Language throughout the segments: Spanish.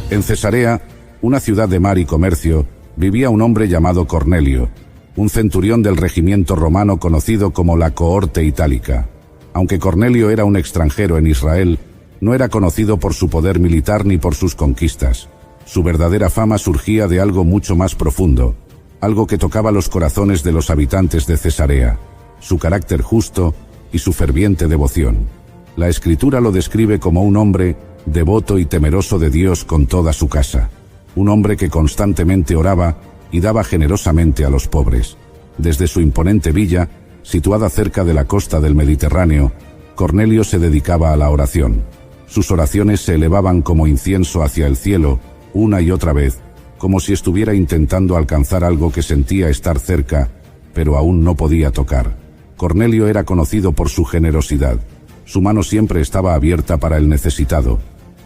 En Cesarea, una ciudad de mar y comercio, vivía un hombre llamado Cornelio, un centurión del regimiento romano conocido como la cohorte itálica. Aunque Cornelio era un extranjero en Israel, no era conocido por su poder militar ni por sus conquistas. Su verdadera fama surgía de algo mucho más profundo, algo que tocaba los corazones de los habitantes de Cesarea: su carácter justo y su ferviente devoción. La Escritura lo describe como un hombre devoto y temeroso de Dios con toda su casa, un hombre que constantemente oraba y daba generosamente a los pobres. Desde su imponente villa, situada cerca de la costa del Mediterráneo, Cornelio se dedicaba a la oración. Sus oraciones se elevaban como incienso hacia el cielo, una y otra vez, como si estuviera intentando alcanzar algo que sentía estar cerca, pero aún no podía tocar. Cornelio era conocido por su generosidad. Su mano siempre estaba abierta para el necesitado,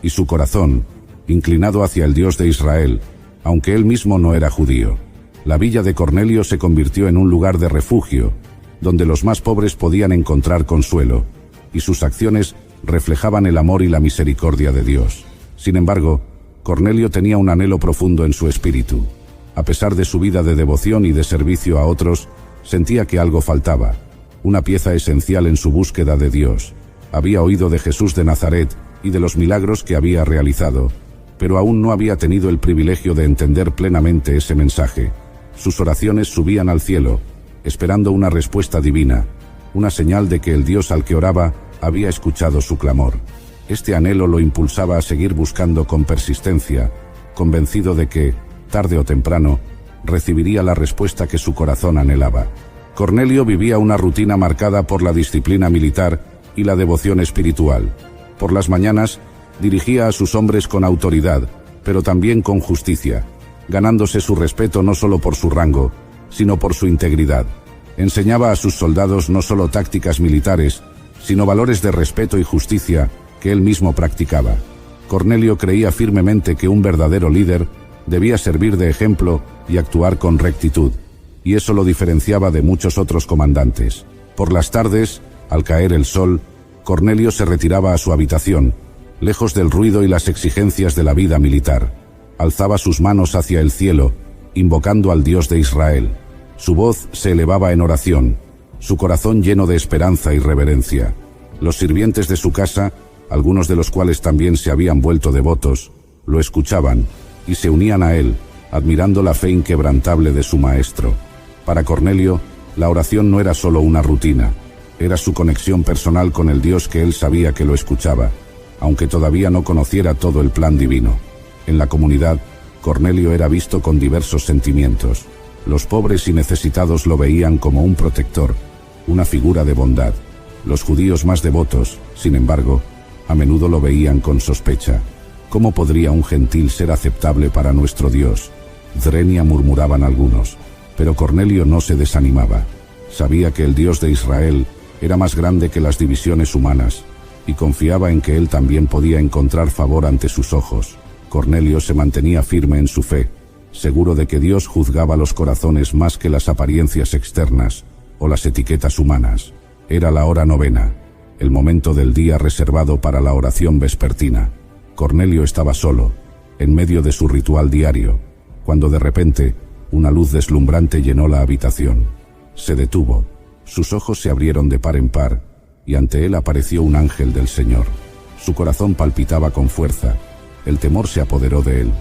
y su corazón, inclinado hacia el Dios de Israel, aunque él mismo no era judío. La villa de Cornelio se convirtió en un lugar de refugio, donde los más pobres podían encontrar consuelo, y sus acciones reflejaban el amor y la misericordia de Dios. Sin embargo, Cornelio tenía un anhelo profundo en su espíritu. A pesar de su vida de devoción y de servicio a otros, sentía que algo faltaba, una pieza esencial en su búsqueda de Dios. Había oído de Jesús de Nazaret y de los milagros que había realizado, pero aún no había tenido el privilegio de entender plenamente ese mensaje. Sus oraciones subían al cielo, esperando una respuesta divina, una señal de que el Dios al que oraba había escuchado su clamor. Este anhelo lo impulsaba a seguir buscando con persistencia, convencido de que, tarde o temprano, recibiría la respuesta que su corazón anhelaba. Cornelio vivía una rutina marcada por la disciplina militar y la devoción espiritual. Por las mañanas, dirigía a sus hombres con autoridad, pero también con justicia, ganándose su respeto no solo por su rango, sino por su integridad. Enseñaba a sus soldados no solo tácticas militares, sino valores de respeto y justicia que él mismo practicaba. Cornelio creía firmemente que un verdadero líder debía servir de ejemplo y actuar con rectitud, y eso lo diferenciaba de muchos otros comandantes. Por las tardes, al caer el sol, Cornelio se retiraba a su habitación, lejos del ruido y las exigencias de la vida militar. Alzaba sus manos hacia el cielo, invocando al Dios de Israel. Su voz se elevaba en oración, su corazón lleno de esperanza y reverencia. Los sirvientes de su casa, algunos de los cuales también se habían vuelto devotos, lo escuchaban y se unían a él, admirando la fe inquebrantable de su maestro. Para Cornelio, la oración no era solo una rutina, era su conexión personal con el Dios que él sabía que lo escuchaba, aunque todavía no conociera todo el plan divino. En la comunidad, Cornelio era visto con diversos sentimientos. Los pobres y necesitados lo veían como un protector, una figura de bondad. Los judíos más devotos, sin embargo, a menudo lo veían con sospecha. ¿Cómo podría un gentil ser aceptable para nuestro Dios? Drenia, murmuraban algunos. Pero Cornelio no se desanimaba. Sabía que el Dios de Israel era más grande que las divisiones humanas, y confiaba en que él también podía encontrar favor ante sus ojos. Cornelio se mantenía firme en su fe, seguro de que Dios juzgaba los corazones más que las apariencias externas o las etiquetas humanas. Era la hora novena, el momento del día reservado para la oración vespertina. Cornelio estaba solo, en medio de su ritual diario, cuando de repente una luz deslumbrante llenó la habitación. Se detuvo, sus ojos se abrieron de par en par, y ante él apareció un ángel del Señor. Su corazón palpitaba con fuerza, el temor se apoderó de él,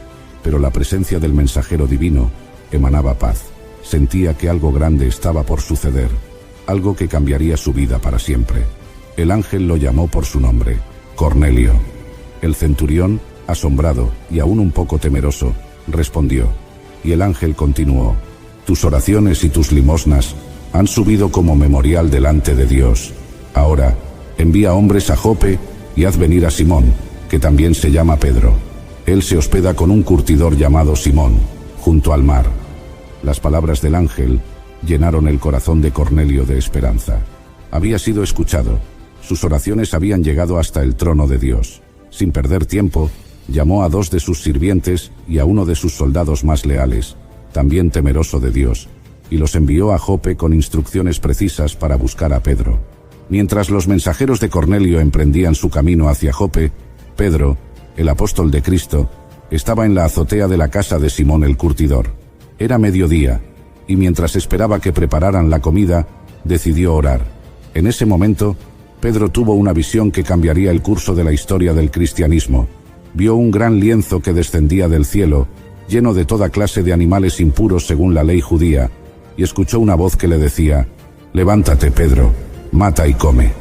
pero la presencia del mensajero divino emanaba paz. Sentía que algo grande estaba por suceder, algo que cambiaría su vida para siempre. El ángel lo llamó por su nombre, Cornelio. El centurión, asombrado y aún un poco temeroso, respondió, y el ángel continuó: tus oraciones y tus limosnas han subido como memorial delante de Dios. Ahora, envía hombres a Jope y haz venir a Simón, que también se llama Pedro. Él se hospeda con un curtidor llamado Simón, junto al mar. Las palabras del ángel llenaron el corazón de Cornelio de esperanza. Había sido escuchado. Sus oraciones habían llegado hasta el trono de Dios. Sin perder tiempo, llamó a 2 de sus sirvientes y a uno de sus soldados más leales, también temeroso de Dios, y los envió a Jope con instrucciones precisas para buscar a Pedro. Mientras los mensajeros de Cornelio emprendían su camino hacia Jope, Pedro, el apóstol de Cristo, Estaba en la azotea de la casa de Simón el curtidor. Era mediodía, y mientras esperaba que prepararan la comida, decidió orar. En ese momento, Pedro tuvo una visión que cambiaría el curso de la historia del cristianismo. Vio un gran lienzo que descendía del cielo, lleno de toda clase de animales impuros según la ley judía, y escuchó una voz que le decía: «Levántate, Pedro, mata y come».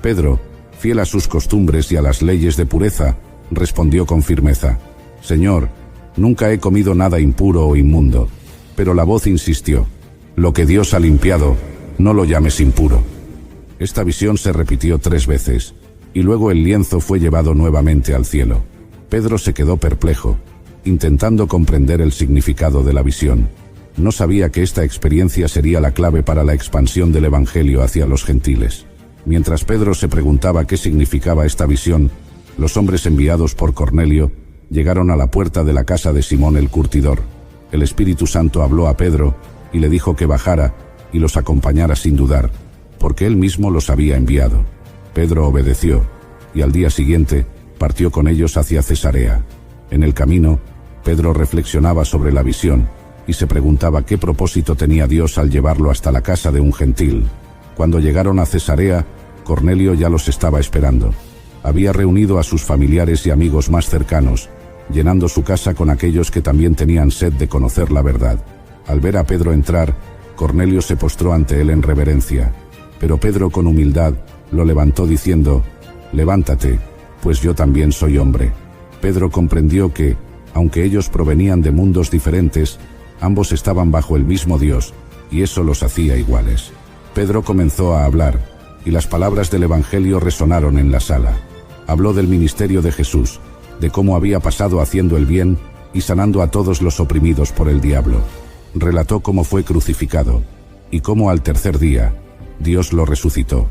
Pedro, fiel a sus costumbres y a las leyes de pureza, respondió con firmeza: «Señor, nunca he comido nada impuro o inmundo». Pero la voz insistió: «Lo que Dios ha limpiado, no lo llames impuro». Esta visión se repitió 3 veces, y luego el lienzo fue llevado nuevamente al cielo. Pedro se quedó perplejo, intentando comprender el significado de la visión. No sabía que esta experiencia sería la clave para la expansión del Evangelio hacia los gentiles. Mientras Pedro se preguntaba qué significaba esta visión, los hombres enviados por Cornelio llegaron a la puerta de la casa de Simón el curtidor. El Espíritu Santo habló a Pedro y le dijo que bajara y los acompañara sin dudar, porque él mismo los había enviado. Pedro obedeció, y al día siguiente partió con ellos hacia Cesarea. En el camino, Pedro reflexionaba sobre la visión y se preguntaba qué propósito tenía Dios al llevarlo hasta la casa de un gentil. Cuando llegaron a Cesarea, Cornelio ya los estaba esperando. Había reunido a sus familiares y amigos más cercanos, llenando su casa con aquellos que también tenían sed de conocer la verdad. Al ver a Pedro entrar, Cornelio se postró ante él en reverencia. Pero Pedro con humildad lo levantó diciendo: «Levántate, pues yo también soy hombre». Pedro comprendió que, aunque ellos provenían de mundos diferentes, ambos estaban bajo el mismo Dios, y eso los hacía iguales. Pedro comenzó a hablar, y las palabras del Evangelio resonaron en la sala. Habló del ministerio de Jesús, de cómo había pasado haciendo el bien y sanando a todos los oprimidos por el diablo. Relató cómo fue crucificado, y cómo al tercer día Dios lo resucitó,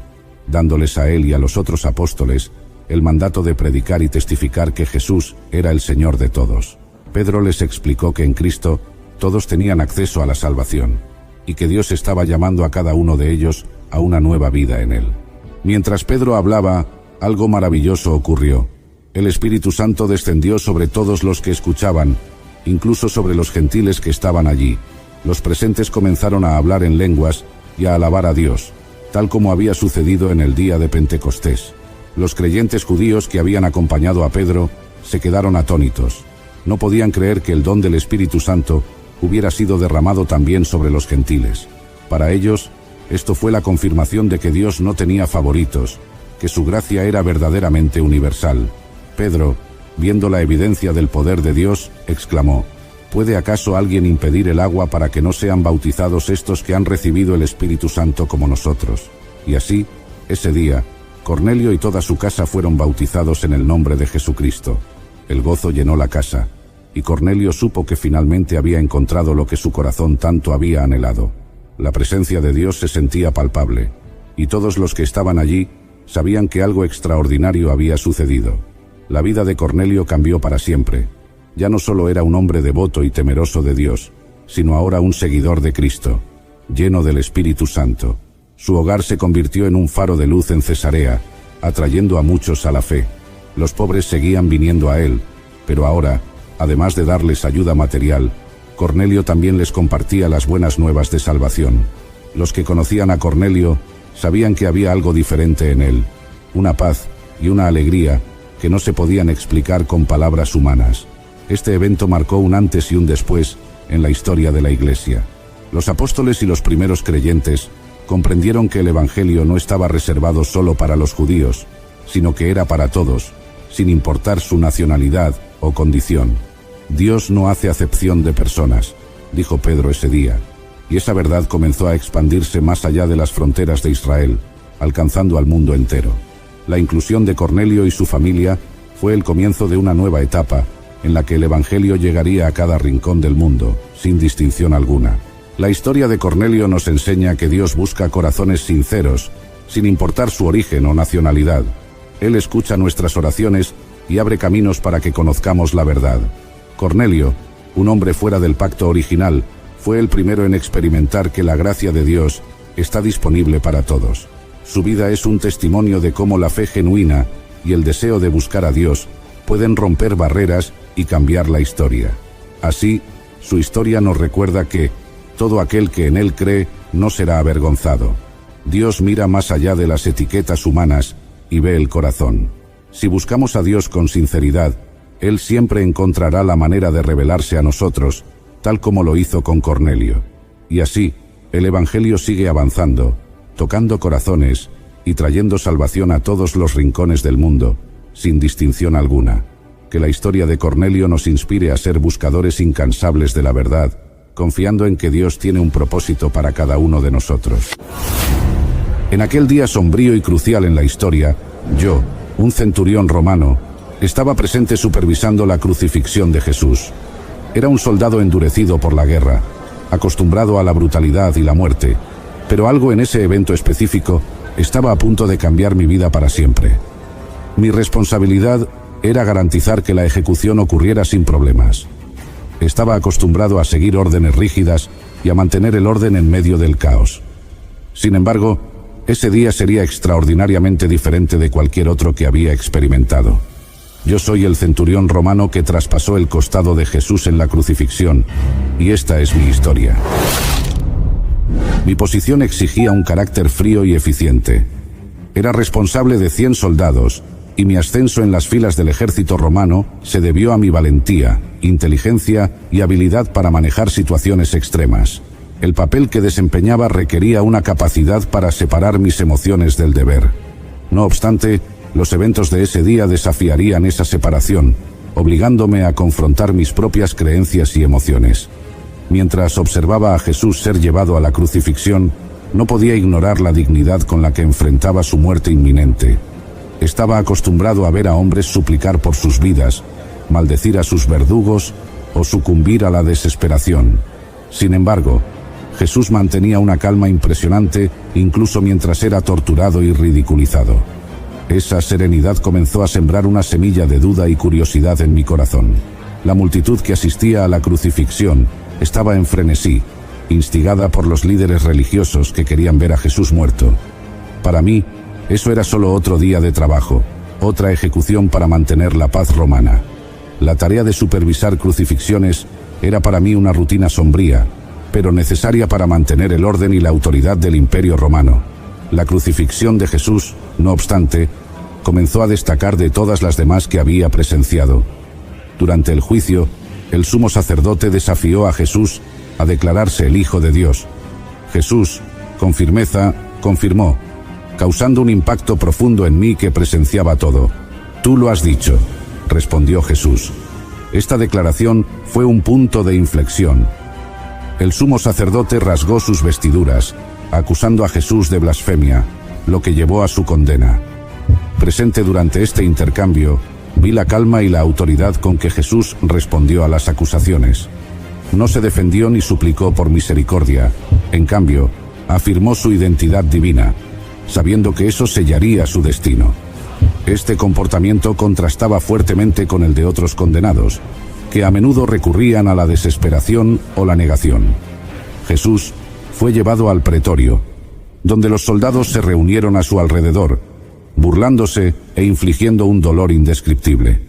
dándoles a él y a los otros apóstoles el mandato de predicar y testificar que Jesús era el Señor de todos. Pedro les explicó que en Cristo todos tenían acceso a la salvación, y que Dios estaba llamando a cada uno de ellos a una nueva vida en él. Mientras Pedro hablaba, algo maravilloso ocurrió. El Espíritu Santo descendió sobre todos los que escuchaban, incluso sobre los gentiles que estaban allí. Los presentes comenzaron a hablar en lenguas y a alabar a Dios, tal como había sucedido en el día de Pentecostés. Los creyentes judíos que habían acompañado a Pedro se quedaron atónitos. No podían creer que el don del Espíritu Santo hubiera sido derramado también sobre los gentiles. Para ellos, esto fue la confirmación de que Dios no tenía favoritos, que su gracia era verdaderamente universal. Pedro, viendo la evidencia del poder de Dios, exclamó: ¿Puede acaso alguien impedir el agua para que no sean bautizados estos que han recibido el Espíritu Santo como nosotros? Y así, ese día, Cornelio y toda su casa fueron bautizados en el nombre de Jesucristo. El gozo llenó la casa, y Cornelio supo que finalmente había encontrado lo que su corazón tanto había anhelado. La presencia de Dios se sentía palpable, y todos los que estaban allí sabían que algo extraordinario había sucedido. La vida de Cornelio cambió para siempre. Ya no solo era un hombre devoto y temeroso de Dios, sino ahora un seguidor de Cristo, lleno del Espíritu Santo. Su hogar se convirtió en un faro de luz en Cesarea, atrayendo a muchos a la fe. Los pobres seguían viniendo a él, pero ahora, además de darles ayuda material, Cornelio también les compartía las buenas nuevas de salvación. Los que conocían a Cornelio sabían que había algo diferente en él, una paz y una alegría que no se podían explicar con palabras humanas. Este evento marcó un antes y un después en la historia de la Iglesia. Los apóstoles y los primeros creyentes comprendieron que el Evangelio no estaba reservado solo para los judíos, sino que era para todos, sin importar su nacionalidad o condición. Dios no hace acepción de personas, dijo Pedro ese día, y esa verdad comenzó a expandirse más allá de las fronteras de Israel, alcanzando al mundo entero. La inclusión de Cornelio y su familia fue el comienzo de una nueva etapa en la que el Evangelio llegaría a cada rincón del mundo, sin distinción alguna. La historia de Cornelio nos enseña que Dios busca corazones sinceros, sin importar su origen o nacionalidad. Él escucha nuestras oraciones y abre caminos para que conozcamos la verdad. Cornelio, un hombre fuera del pacto original, fue el primero en experimentar que la gracia de Dios está disponible para todos. Su vida es un testimonio de cómo la fe genuina y el deseo de buscar a Dios pueden romper barreras y cambiar la historia. Así, su historia nos recuerda que todo aquel que en él cree no será avergonzado. Dios mira más allá de las etiquetas humanas y ve el corazón. Si buscamos a Dios con sinceridad, Él siempre encontrará la manera de revelarse a nosotros, tal como lo hizo con Cornelio. Y así, el Evangelio sigue avanzando, tocando corazones y trayendo salvación a todos los rincones del mundo, sin distinción alguna. Que la historia de Cornelio nos inspire a ser buscadores incansables de la verdad, confiando en que Dios tiene un propósito para cada uno de nosotros. En aquel día sombrío y crucial en la historia, yo, un centurión romano, estaba presente supervisando la crucifixión de Jesús. Era un soldado endurecido por la guerra, acostumbrado a la brutalidad y la muerte, pero algo en ese evento específico estaba a punto de cambiar mi vida para siempre. Mi responsabilidad era garantizar que la ejecución ocurriera sin problemas. Estaba acostumbrado a seguir órdenes rígidas y a mantener el orden en medio del caos. Sin embargo, ese día sería extraordinariamente diferente de cualquier otro que había experimentado. Yo soy el centurión romano que traspasó el costado de Jesús en la crucifixión, y esta es mi historia. Mi posición exigía un carácter frío y eficiente. Era responsable de 100 soldados, y mi ascenso en las filas del ejército romano se debió a mi valentía, inteligencia y habilidad para manejar situaciones extremas. El papel que desempeñaba requería una capacidad para separar mis emociones del deber. No obstante, los eventos de ese día desafiarían esa separación, obligándome a confrontar mis propias creencias y emociones. Mientras observaba a Jesús ser llevado a la crucifixión, no podía ignorar la dignidad con la que enfrentaba su muerte inminente. Estaba acostumbrado a ver a hombres suplicar por sus vidas, maldecir a sus verdugos o sucumbir a la desesperación. Sin embargo, Jesús mantenía una calma impresionante incluso mientras era torturado y ridiculizado. Esa serenidad comenzó a sembrar una semilla de duda y curiosidad en mi corazón. La multitud que asistía a la crucifixión estaba en frenesí, instigada por los líderes religiosos que querían ver a Jesús muerto. Para mí, eso era solo otro día de trabajo, otra ejecución para mantener la paz romana. La tarea de supervisar crucifixiones era para mí una rutina sombría, pero necesaria para mantener el orden y la autoridad del Imperio Romano. La crucifixión de Jesús, no obstante, comenzó a destacar de todas las demás que había presenciado. Durante el juicio, el sumo sacerdote desafió a Jesús a declararse el Hijo de Dios. Jesús, con firmeza, confirmó, causando un impacto profundo en mí que presenciaba todo. «Tú lo has dicho», respondió Jesús. Esta declaración fue un punto de inflexión. El sumo sacerdote rasgó sus vestiduras, acusando a Jesús de blasfemia, lo que llevó a su condena. Presente durante este intercambio, vi la calma y la autoridad con que Jesús respondió a las acusaciones. No se defendió ni suplicó por misericordia, en cambio, afirmó su identidad divina, sabiendo que eso sellaría su destino. Este comportamiento contrastaba fuertemente con el de otros condenados, que a menudo recurrían a la desesperación o la negación. Jesús fue llevado al pretorio, donde los soldados se reunieron a su alrededor, burlándose e infligiendo un dolor indescriptible.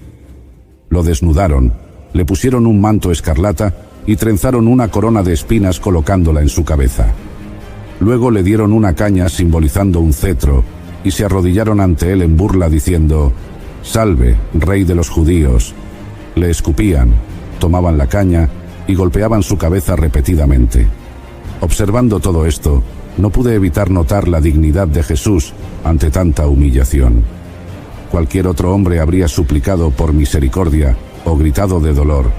Lo desnudaron, le pusieron un manto escarlata y trenzaron una corona de espinas colocándola en su cabeza. Luego le dieron una caña simbolizando un cetro y se arrodillaron ante él en burla diciendo: «Salve, Rey de los judíos». Le escupían, tomaban la caña y golpeaban su cabeza repetidamente. Observando todo esto, no pude evitar notar la dignidad de Jesús ante tanta humillación. Cualquier otro hombre habría suplicado por misericordia o gritado de dolor,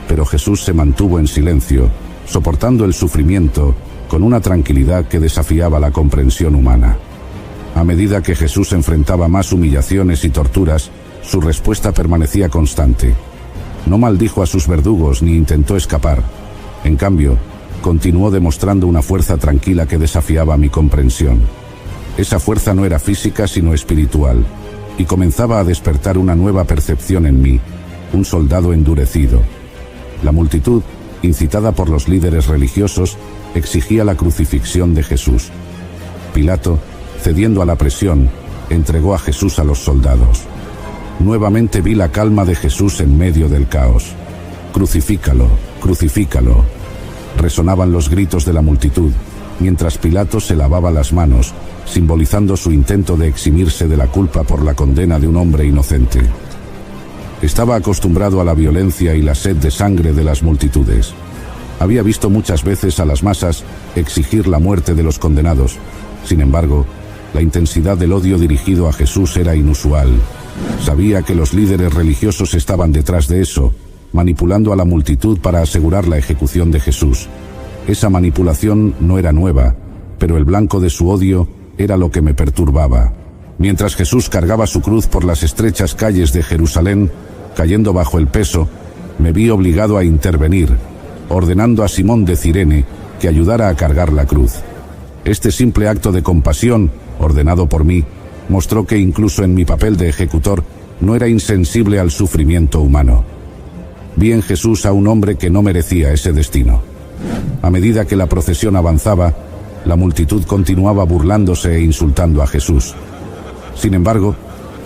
pero Jesús se mantuvo en silencio, soportando el sufrimiento con una tranquilidad que desafiaba la comprensión humana. A medida que Jesús enfrentaba más humillaciones y torturas, su respuesta permanecía constante. No maldijo a sus verdugos ni intentó escapar. En cambio, continuó demostrando una fuerza tranquila que desafiaba mi comprensión. Esa fuerza no era física sino espiritual, y comenzaba a despertar una nueva percepción en mí, un soldado endurecido. La multitud, incitada por los líderes religiosos, exigía la crucifixión de Jesús. Pilato, cediendo a la presión, entregó a Jesús a los soldados. nuevamente vi la calma de Jesús en medio del caos. «Crucifícalo, crucifícalo», resonaban los gritos de la multitud, mientras Pilato se lavaba las manos, simbolizando su intento de eximirse de la culpa por la condena de un hombre inocente. Estaba acostumbrado a la violencia y la sed de sangre de las multitudes. Había visto muchas veces a las masas exigir la muerte de los condenados. Sin embargo, la intensidad del odio dirigido a Jesús era inusual. Sabía que los líderes religiosos estaban detrás de eso, manipulando a la multitud para asegurar la ejecución de Jesús. Esa manipulación no era nueva, pero el blanco de su odio era lo que me perturbaba. Mientras Jesús cargaba su cruz por las estrechas calles de Jerusalén, cayendo bajo el peso, me vi obligado a intervenir, ordenando a Simón de Cirene que ayudara a cargar la cruz. Este simple acto de compasión, ordenado por mí, mostró que incluso en mi papel de ejecutor no era insensible al sufrimiento humano. Vi en Jesús a un hombre que no merecía ese destino. A medida que la procesión avanzaba, la multitud continuaba burlándose e insultando a Jesús. Sin embargo,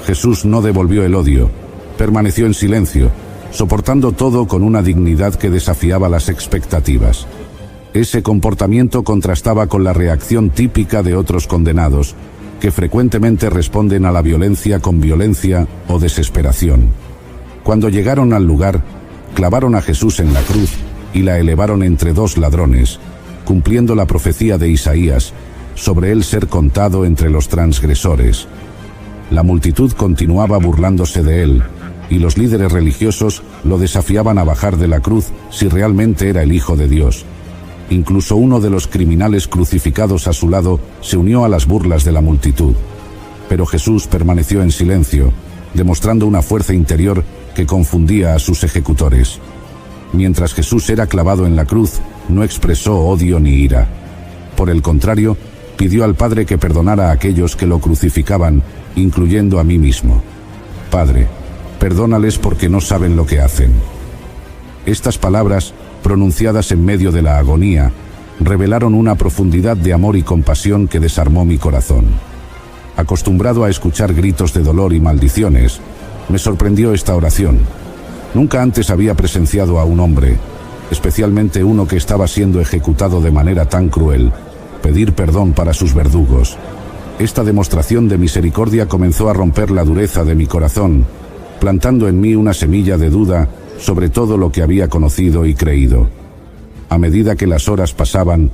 Jesús no devolvió el odio, permaneció en silencio, soportando todo con una dignidad que desafiaba las expectativas. Ese comportamiento contrastaba con la reacción típica de otros condenados, que frecuentemente responden a la violencia con violencia o desesperación. Cuando llegaron al lugar, clavaron a Jesús en la cruz y la elevaron entre dos ladrones, cumpliendo la profecía de Isaías sobre él ser contado entre los transgresores. La multitud continuaba burlándose de él, y los líderes religiosos lo desafiaban a bajar de la cruz si realmente era el Hijo de Dios. Incluso uno de los criminales crucificados a su lado se unió a las burlas de la multitud. Pero Jesús permaneció en silencio, demostrando una fuerza interior que confundía a sus ejecutores. Mientras Jesús era clavado en la cruz, no expresó odio ni ira. Por el contrario, pidió al Padre que perdonara a aquellos que lo crucificaban, incluyendo a mí mismo. «Padre, perdónales porque no saben lo que hacen». Estas palabras, pronunciadas en medio de la agonía, revelaron una profundidad de amor y compasión que desarmó mi corazón. Acostumbrado a escuchar gritos de dolor y maldiciones, me sorprendió esta oración. Nunca antes había presenciado a un hombre, especialmente uno que estaba siendo ejecutado de manera tan cruel, pedir perdón para sus verdugos. Esta demostración de misericordia comenzó a romper la dureza de mi corazón, plantando en mí una semilla de duda sobre todo lo que había conocido y creído. A medida que las horas pasaban,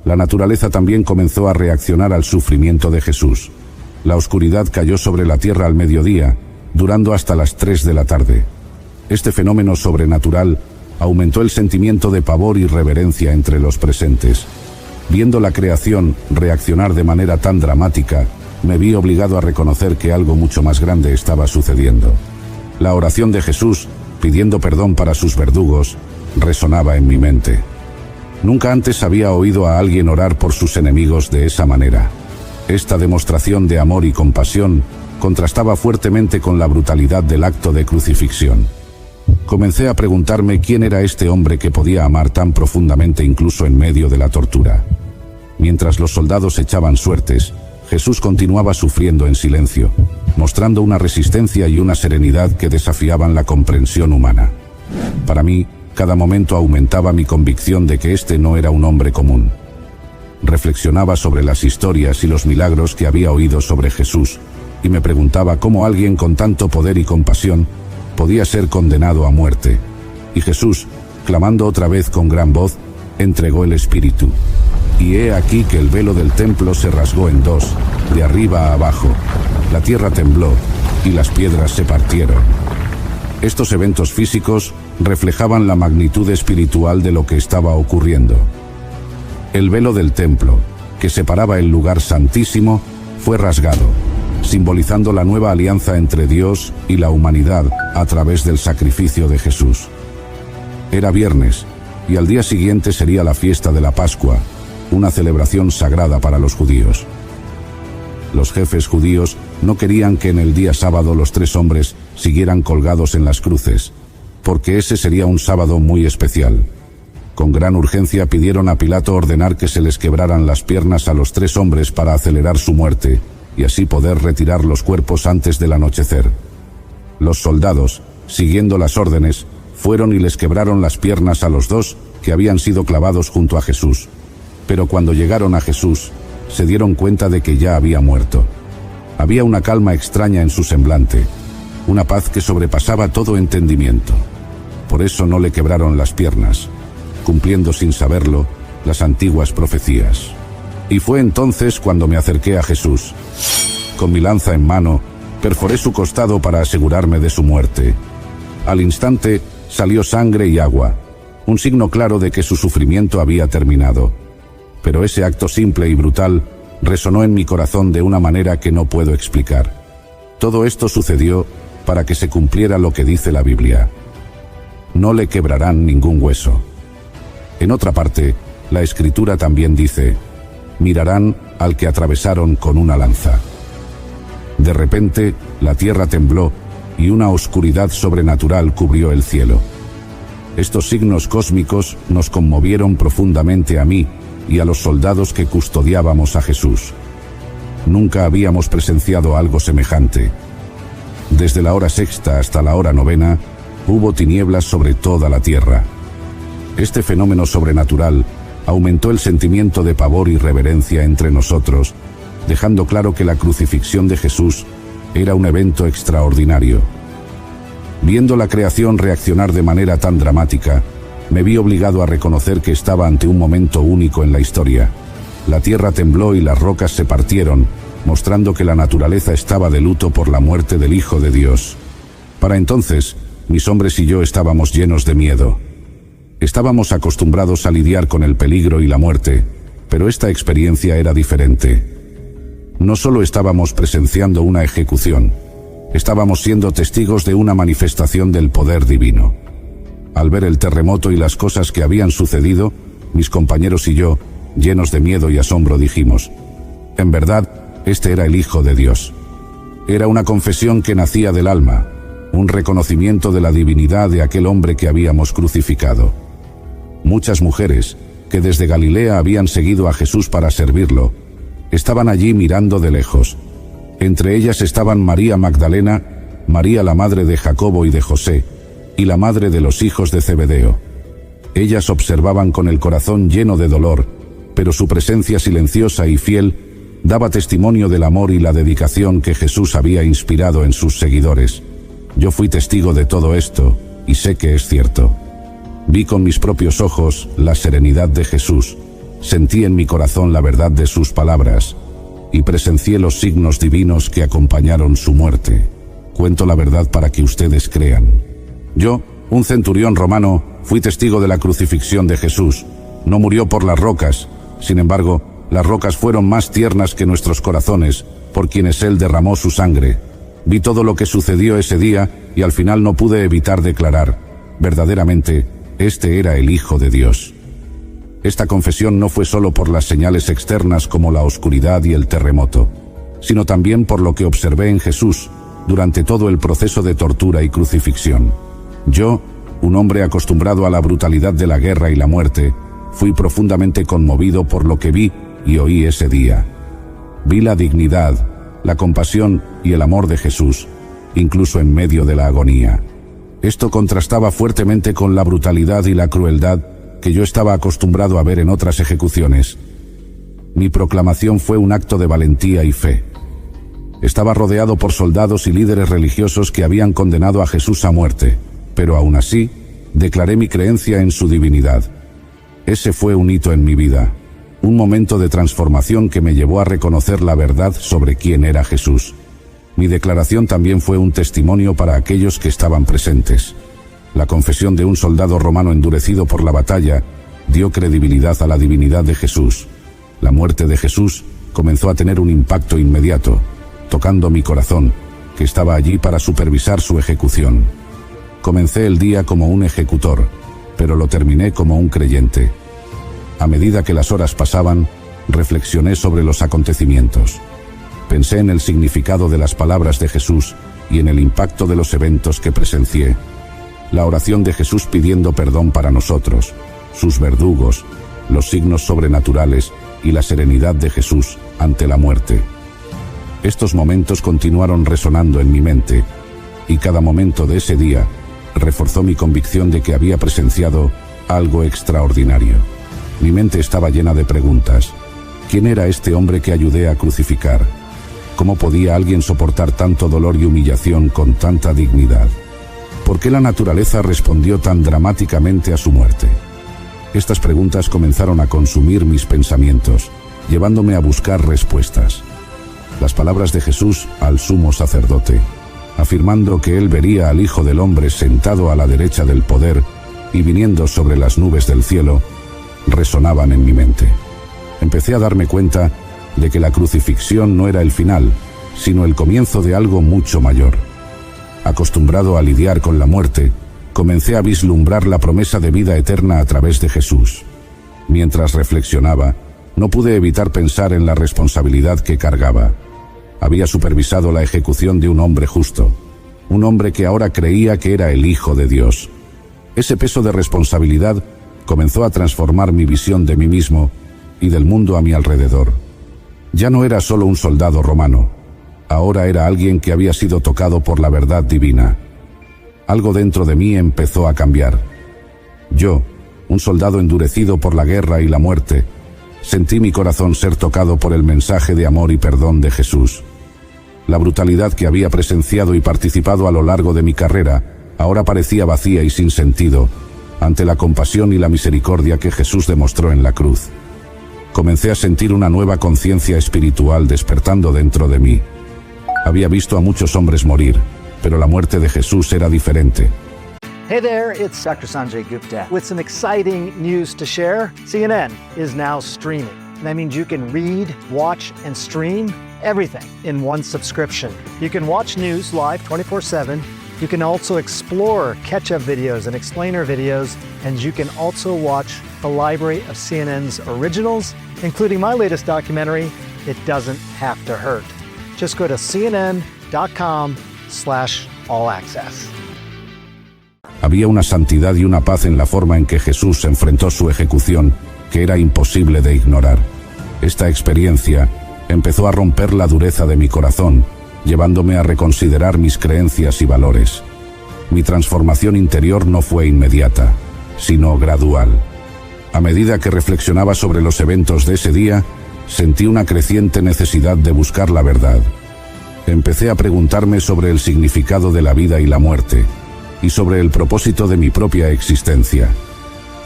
la naturaleza también comenzó a reaccionar al sufrimiento de Jesús. La oscuridad cayó sobre la tierra al mediodía, durando hasta las 3 de la tarde. Este fenómeno sobrenatural aumentó el sentimiento de pavor y reverencia entre los presentes. Viendo la creación reaccionar de manera tan dramática, me vi obligado a reconocer que algo mucho más grande estaba sucediendo. La oración de Jesús, pidiendo perdón para sus verdugos, resonaba en mi mente. Nunca antes había oído a alguien orar por sus enemigos de esa manera. Esta demostración de amor y compasión contrastaba fuertemente con la brutalidad del acto de crucifixión. Comencé a preguntarme quién era este hombre que podía amar tan profundamente incluso en medio de la tortura. Mientras los soldados echaban suertes, Jesús continuaba sufriendo en silencio, mostrando una resistencia y una serenidad que desafiaban la comprensión humana. Para mí, cada momento aumentaba mi convicción de que este no era un hombre común. Reflexionaba sobre las historias y los milagros que había oído sobre Jesús, y me preguntaba cómo alguien con tanto poder y compasión podía ser condenado a muerte. Y Jesús, clamando otra vez con gran voz, entregó el Espíritu. Y he aquí que el velo del templo se rasgó en dos, de arriba a abajo. La tierra tembló y las piedras se partieron. Estos eventos físicos reflejaban la magnitud espiritual de lo que estaba ocurriendo. El velo del templo, que separaba el lugar santísimo, fue rasgado, simbolizando la nueva alianza entre Dios y la humanidad a través del sacrificio de Jesús. Era viernes, y al día siguiente sería la fiesta de la Pascua, una celebración sagrada para los judíos. Los jefes judíos no querían que en el día sábado los 3 hombres siguieran colgados en las cruces, porque ese sería un sábado muy especial. Con gran urgencia pidieron a Pilato ordenar que se les quebraran las piernas a los 3 hombres para acelerar su muerte, y así poder retirar los cuerpos antes del anochecer. los soldados, siguiendo las órdenes, fueron y les quebraron las piernas a los dos que habían sido clavados junto a Jesús. Pero cuando llegaron a Jesús, se dieron cuenta de que ya había muerto. Había una calma extraña en su semblante, una paz que sobrepasaba todo entendimiento. Por eso no le quebraron las piernas, cumpliendo sin saberlo las antiguas profecías. Y fue entonces cuando me acerqué a Jesús. Con mi lanza en mano, perforé su costado para asegurarme de su muerte. Al instante salió sangre y agua, un signo claro de que su sufrimiento había terminado. Pero ese acto simple y brutal resonó en mi corazón de una manera que no puedo explicar. Todo esto sucedió para que se cumpliera lo que dice la Biblia: no le quebrarán ningún hueso. En otra parte, la Escritura también dice: mirarán al que atravesaron con una lanza. De repente, la tierra tembló y una oscuridad sobrenatural cubrió el cielo. Estos signos cósmicos nos conmovieron profundamente a mí y a los soldados que custodiábamos a Jesús. Nunca habíamos presenciado algo semejante. Desde la hora sexta hasta la hora novena, hubo tinieblas sobre toda la tierra. Este fenómeno sobrenatural aumentó el sentimiento de pavor y reverencia entre nosotros, dejando claro que la crucifixión de Jesús era un evento extraordinario. Viendo la creación reaccionar de manera tan dramática, me vi obligado a reconocer que estaba ante un momento único en la historia. La tierra tembló y las rocas se partieron, mostrando que la naturaleza estaba de luto por la muerte del Hijo de Dios. Para entonces, mis hombres y yo estábamos llenos de miedo. Estábamos acostumbrados a lidiar con el peligro y la muerte, pero esta experiencia era diferente. No solo estábamos presenciando una ejecución, estábamos siendo testigos de una manifestación del poder divino. Al ver el terremoto y las cosas que habían sucedido, mis compañeros y yo, llenos de miedo y asombro, dijimos: en verdad, este era el Hijo de Dios. Era una confesión que nacía del alma, un reconocimiento de la divinidad de aquel hombre que habíamos crucificado. Muchas mujeres, que desde Galilea habían seguido a Jesús para servirlo, estaban allí mirando de lejos. Entre ellas estaban María Magdalena, María la madre de Jacobo y de José, y la madre de los hijos de Zebedeo. Ellas observaban con el corazón lleno de dolor, pero su presencia silenciosa y fiel daba testimonio del amor y la dedicación que Jesús había inspirado en sus seguidores. Yo fui testigo de todo esto, y sé que es cierto. Vi con mis propios ojos la serenidad de Jesús, sentí en mi corazón la verdad de sus palabras, y presencié los signos divinos que acompañaron su muerte. Cuento la verdad para que ustedes crean. Yo, un centurión romano, fui testigo de la crucifixión de Jesús. No murió por las rocas, sin embargo, las rocas fueron más tiernas que nuestros corazones, por quienes Él derramó su sangre. Vi todo lo que sucedió ese día y al final no pude evitar declarar: verdaderamente, este era el Hijo de Dios. Esta confesión no fue solo por las señales externas como la oscuridad y el terremoto, sino también por lo que observé en Jesús durante todo el proceso de tortura y crucifixión. Yo, un hombre acostumbrado a la brutalidad de la guerra y la muerte, fui profundamente conmovido por lo que vi y oí ese día. Vi la dignidad, la compasión y el amor de Jesús, incluso en medio de la agonía. Esto contrastaba fuertemente con la brutalidad y la crueldad que yo estaba acostumbrado a ver en otras ejecuciones. Mi proclamación fue un acto de valentía y fe. Estaba rodeado por soldados y líderes religiosos que habían condenado a Jesús a muerte, pero aún así, declaré mi creencia en su divinidad. Ese fue un hito en mi vida, un momento de transformación que me llevó a reconocer la verdad sobre quién era Jesús. Mi declaración también fue un testimonio para aquellos que estaban presentes. La confesión de un soldado romano endurecido por la batalla dio credibilidad a la divinidad de Jesús. La muerte de Jesús comenzó a tener un impacto inmediato, tocando mi corazón, que estaba allí para supervisar su ejecución. Comencé el día como un ejecutor, pero lo terminé como un creyente. A medida que las horas pasaban, reflexioné sobre los acontecimientos. Pensé en el significado de las palabras de Jesús y en el impacto de los eventos que presencié. La oración de Jesús pidiendo perdón para nosotros, sus verdugos, los signos sobrenaturales y la serenidad de Jesús ante la muerte. Estos momentos continuaron resonando en mi mente, y cada momento de ese día reforzó mi convicción de que había presenciado algo extraordinario. Mi mente estaba llena de preguntas. ¿Quién era este hombre que ayudé a crucificar? ¿Cómo podía alguien soportar tanto dolor y humillación con tanta dignidad? ¿Por qué la naturaleza respondió tan dramáticamente a su muerte? Estas preguntas comenzaron a consumir mis pensamientos, llevándome a buscar respuestas. Las palabras de Jesús al sumo sacerdote, afirmando que él vería al Hijo del Hombre sentado a la derecha del poder y viniendo sobre las nubes del cielo, resonaban en mi mente. Empecé a darme cuenta de que la crucifixión no era el final, sino el comienzo de algo mucho mayor. Acostumbrado a lidiar con la muerte, comencé a vislumbrar la promesa de vida eterna a través de Jesús. Mientras reflexionaba, no pude evitar pensar en la responsabilidad que cargaba. Había supervisado la ejecución de un hombre justo, un hombre que ahora creía que era el Hijo de Dios. Ese peso de responsabilidad comenzó a transformar mi visión de mí mismo y del mundo a mi alrededor. Ya no era solo un soldado romano, ahora era alguien que había sido tocado por la verdad divina. Algo dentro de mí empezó a cambiar. Yo, un soldado endurecido por la guerra y la muerte, sentí mi corazón ser tocado por el mensaje de amor y perdón de Jesús. La brutalidad que había presenciado y participado a lo largo de mi carrera ahora parecía vacía y sin sentido ante la compasión y la misericordia que Jesús demostró en la cruz. Comencé a sentir una nueva conciencia espiritual despertando dentro de mí. Había visto a muchos hombres morir, pero la muerte de Jesús era diferente. Hey there, it's Dr. Sanjay Gupta with some exciting news to share. CNN is now streaming. That means you can read, watch, and stream everything in one subscription. You can watch news live 24/7. You can also explore catch-up videos and explainer videos, and you can also watch the library of CNN's originals, including my latest documentary, It Doesn't Have to Hurt. Just go to cnn.com/all-access. Había una santidad y una paz en la forma en que Jesús enfrentó su ejecución que era imposible de ignorar. Esta experiencia empezó a romper la dureza de mi corazón, llevándome a reconsiderar mis creencias y valores. Mi transformación interior no fue inmediata, sino gradual. A medida que reflexionaba sobre los eventos de ese día, sentí una creciente necesidad de buscar la verdad. Empecé a preguntarme sobre el significado de la vida y la muerte, y sobre el propósito de mi propia existencia.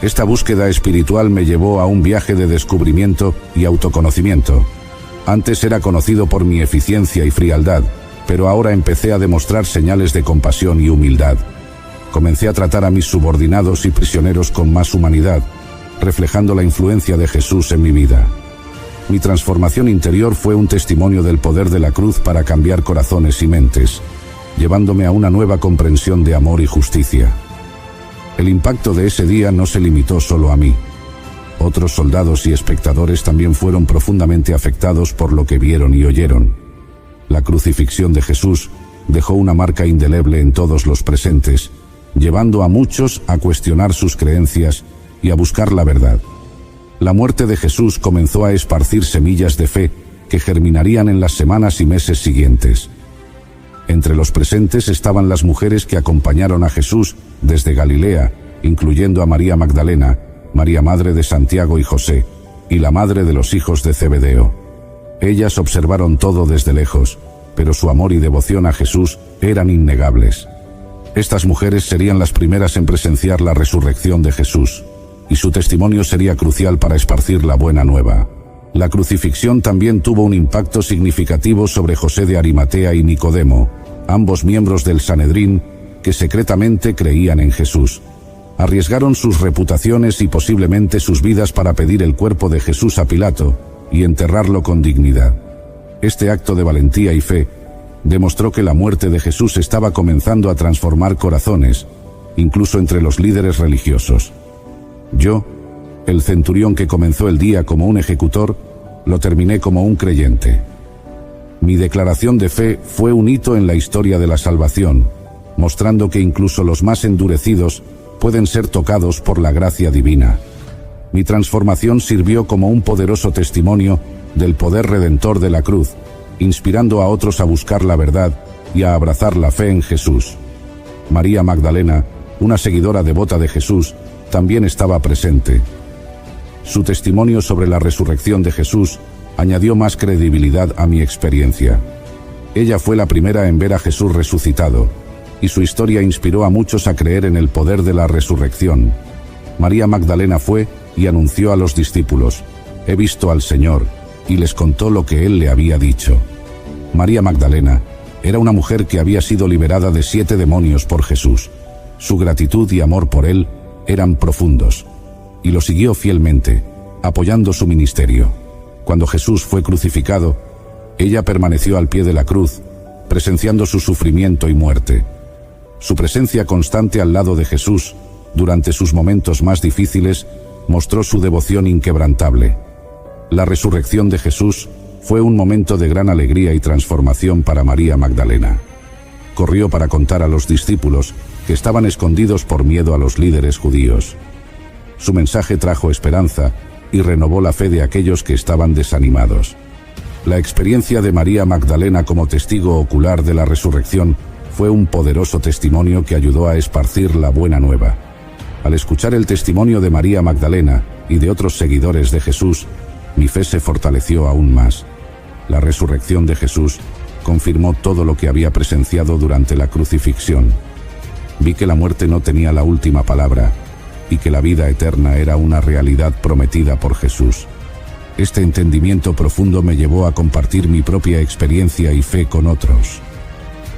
Esta búsqueda espiritual me llevó a un viaje de descubrimiento y autoconocimiento. Antes era conocido por mi eficiencia y frialdad, pero ahora empecé a demostrar señales de compasión y humildad. Comencé a tratar a mis subordinados y prisioneros con más humanidad, reflejando la influencia de Jesús en mi vida. Mi transformación interior fue un testimonio del poder de la cruz para cambiar corazones y mentes, llevándome a una nueva comprensión de amor y justicia. El impacto de ese día no se limitó solo a mí. Otros soldados y espectadores también fueron profundamente afectados por lo que vieron y oyeron. La crucifixión de Jesús dejó una marca indeleble en todos los presentes, llevando a muchos a cuestionar sus creencias y a buscar la verdad. La muerte de Jesús comenzó a esparcir semillas de fe que germinarían en las semanas y meses siguientes. Entre los presentes estaban las mujeres que acompañaron a Jesús desde Galilea, incluyendo a María Magdalena, María madre de Santiago y José, y la madre de los hijos de Zebedeo. Ellas observaron todo desde lejos, pero su amor y devoción a Jesús eran innegables. Estas mujeres serían las primeras en presenciar la resurrección de Jesús, y su testimonio sería crucial para esparcir la buena nueva. La crucifixión también tuvo un impacto significativo sobre José de Arimatea y Nicodemo, ambos miembros del Sanedrín que secretamente creían en Jesús. Arriesgaron sus reputaciones y posiblemente sus vidas para pedir el cuerpo de Jesús a Pilato y enterrarlo con dignidad. Este acto de valentía y fe demostró que la muerte de Jesús estaba comenzando a transformar corazones, incluso entre los líderes religiosos. Yo, el centurión que comenzó el día como un ejecutor, lo terminé como un creyente. Mi declaración de fe fue un hito en la historia de la salvación, mostrando que incluso los más endurecidos pueden ser tocados por la gracia divina. Mi transformación sirvió como un poderoso testimonio del poder redentor de la cruz, inspirando a otros a buscar la verdad y a abrazar la fe en Jesús. María Magdalena, una seguidora devota de Jesús, también estaba presente. Su testimonio sobre la resurrección de Jesús añadió más credibilidad a mi experiencia. Ella fue la primera en ver a Jesús resucitado, y su historia inspiró a muchos a creer en el poder de la resurrección. María Magdalena fue y anunció a los discípulos: «He visto al Señor», y les contó lo que Él le había dicho. María Magdalena era una mujer que había sido liberada de 7 demonios por Jesús. Su gratitud y amor por Él eran profundos, y lo siguió fielmente, apoyando su ministerio. Cuando Jesús fue crucificado, ella permaneció al pie de la cruz, presenciando su sufrimiento y muerte. Su presencia constante al lado de Jesús, durante sus momentos más difíciles, mostró su devoción inquebrantable. La resurrección de Jesús fue un momento de gran alegría y transformación para María Magdalena. Corrió para contar a los discípulos, que estaban escondidos por miedo a los líderes judíos. Su mensaje trajo esperanza y renovó la fe de aquellos que estaban desanimados. La experiencia de María Magdalena como testigo ocular de la resurrección fue un poderoso testimonio que ayudó a esparcir la buena nueva. Al escuchar el testimonio de María Magdalena y de otros seguidores de Jesús, mi fe se fortaleció aún más. La resurrección de Jesús confirmó todo lo que había presenciado durante la crucifixión. Vi que la muerte no tenía la última palabra y que la vida eterna era una realidad prometida por Jesús. Este entendimiento profundo me llevó a compartir mi propia experiencia y fe con otros.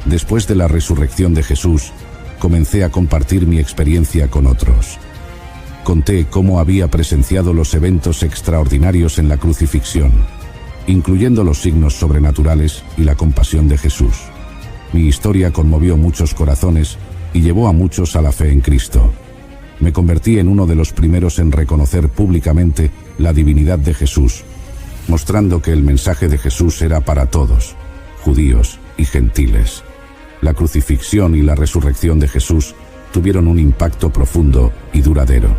Después de la resurrección de Jesús, comencé a compartir mi experiencia con otros. Conté cómo había presenciado los eventos extraordinarios en la crucifixión, incluyendo los signos sobrenaturales y la compasión de Jesús. Mi historia conmovió muchos corazones y llevó a muchos a la fe en Cristo. Me convertí en uno de los primeros en reconocer públicamente la divinidad de Jesús, mostrando que el mensaje de Jesús era para todos, judíos y gentiles. La crucifixión y la resurrección de Jesús tuvieron un impacto profundo y duradero.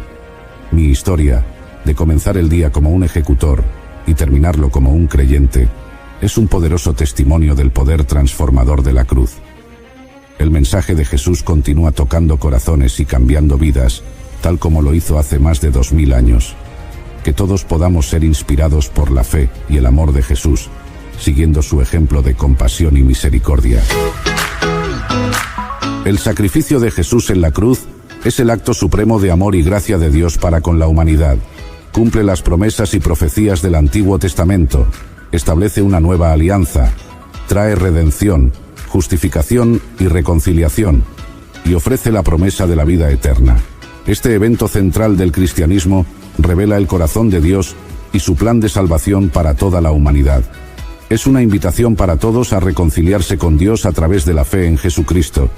Mi historia, de comenzar el día como un ejecutor y terminarlo como un creyente, es un poderoso testimonio del poder transformador de la cruz. El mensaje de Jesús continúa tocando corazones y cambiando vidas, tal como lo hizo hace más de 2000 años. Que todos podamos ser inspirados por la fe y el amor de Jesús, siguiendo su ejemplo de compasión y misericordia. El sacrificio de Jesús en la cruz es el acto supremo de amor y gracia de Dios para con la humanidad. Cumple las promesas y profecías del Antiguo Testamento, establece una nueva alianza, trae redención, justificación y reconciliación, y ofrece la promesa de la vida eterna. Este evento central del cristianismo revela el corazón de Dios y su plan de salvación para toda la humanidad. Es una invitación para todos a reconciliarse con Dios a través de la fe en Jesucristo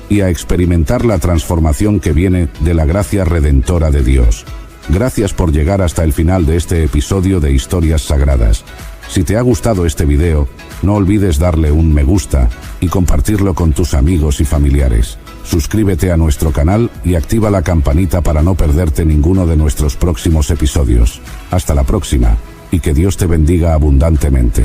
y a experimentar la transformación que viene de la gracia redentora de Dios. Gracias por llegar hasta el final de este episodio de Historias Sagradas. Si te ha gustado este video, no olvides darle un me gusta y compartirlo con tus amigos y familiares. Suscríbete a nuestro canal y activa la campanita para no perderte ninguno de nuestros próximos episodios. Hasta la próxima, y que Dios te bendiga abundantemente.